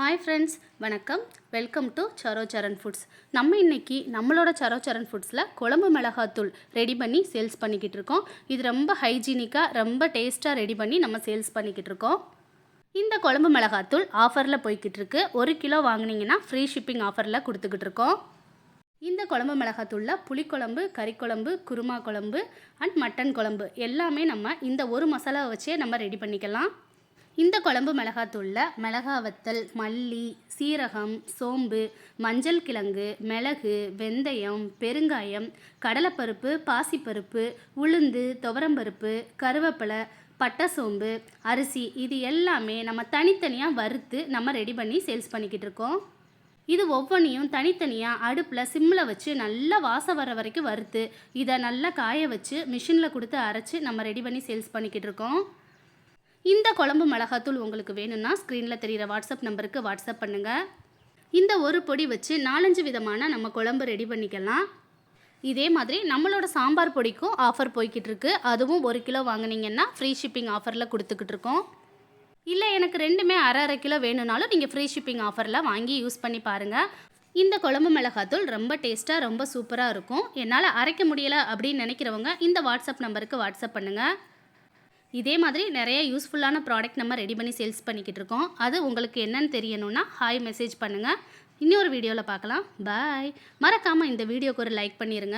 Hi friends, வணக்கம். Welcome to Saro Saran foods. நம்ம இன்றைக்கி நம்மளோட சரோ சரண் ஃபுட்ஸில் குழம்பு மிளகாத்தூள் ரெடி பண்ணி சேல்ஸ் பண்ணிக்கிட்டு இருக்கோம். இது ரொம்ப ஹைஜீனிக்காக ரொம்ப டேஸ்ட்டாக ரெடி பண்ணி நம்ம சேல்ஸ் பண்ணிக்கிட்டு இருக்கோம். இந்த குழம்பு மிளகாத்தூள் ஆஃபரில் போய்கிட்டு இருக்கு. 1 கிலோ வாங்கினீங்கன்னா ஃப்ரீ ஷிப்பிங் ஆஃபரில் கொடுத்துக்கிட்டு இருக்கோம். இந்த குழம்பு மிளகாத்தூளில் புளிக்குழம்பு, கறிக்குழம்பு, குருமா குழம்பு அண்ட் மட்டன் குழம்பு எல்லாமே நம்ம இந்த ஒரு மசாலாவை வச்சே நம்ம ரெடி பண்ணிக்கலாம். இந்த குழம்பு மிளகாத்தூளில் மிளகா வத்தல், மல்லி, சீரகம், சோம்பு, மஞ்சள் கிழங்கு, மிளகு, வெந்தயம், பெருங்காயம், கடலைப்பருப்பு, பாசிப்பருப்பு, உளுந்து, துவரம்பருப்பு, கருவேப்பிலை, பட்டை சோம்பு, அரிசி இது எல்லாமே நம்ம தனித்தனியாக வறுத்து நம்ம ரெடி பண்ணி சேல்ஸ் பண்ணிக்கிட்டு இருக்கோம். இது ஒவ்வொன்றையும் தனித்தனியாக அடுப்பில் சிம்மில் வச்சு நல்லா வாசம் வர வரைக்கும் வறுத்து இதை நல்லா காய வச்சு மிஷினில் கொடுத்து அரைச்சி நம்ம ரெடி பண்ணி சேல்ஸ் பண்ணிக்கிட்டு இருக்கோம். இந்த குழம்பு மிளகாத்தூள் உங்களுக்கு வேணும்னா ஸ்க்ரீனில் தெரிகிற வாட்ஸ்அப் நம்பருக்கு வாட்ஸ்அப் பண்ணுங்கள். இந்த ஒரு பொடி வச்சு 4-5 விதமான நம்ம குழம்பு ரெடி பண்ணிக்கலாம். இதே மாதிரி நம்மளோட சாம்பார் பொடிக்கும் ஆஃபர் போய்கிட்டு இருக்கு. அதுவும் 1 கிலோ வாங்கினீங்கன்னா ஃப்ரீ ஷிப்பிங் ஆஃபரில் கொடுத்துக்கிட்டு இருக்கோம். இல்லை எனக்கு ரெண்டுமே அரை கிலோ வேணும்னாலும் நீங்கள் ஃப்ரீ ஷிப்பிங் ஆஃபரில் வாங்கி யூஸ் பண்ணி பாருங்கள். இந்த குழம்பு மிளகாத்தூள் ரொம்ப டேஸ்ட்டாக ரொம்ப சூப்பராக இருக்கும். என்னால் அரைக்க முடியலை அப்படின்னு நினைக்கிறவங்க இந்த வாட்ஸ்அப் நம்பருக்கு வாட்ஸ்அப் பண்ணுங்கள். இதே மாதிரி நிறைய யூஸ்ஃபுல்லான ப்ராடக்ட் நம்ம ரெடி பண்ணி சேல்ஸ் பண்ணிக்கிட்டு இருக்கோம். அது உங்களுக்கு என்னன்னு தெரியணும்னா ஹாய் மெசேஜ் பண்ணுங்கள். இன்னொரு வீடியோவில் பார்க்கலாம். பாய். மறக்காமல் இந்த வீடியோக்கு ஒரு லைக் பண்ணிடுங்க.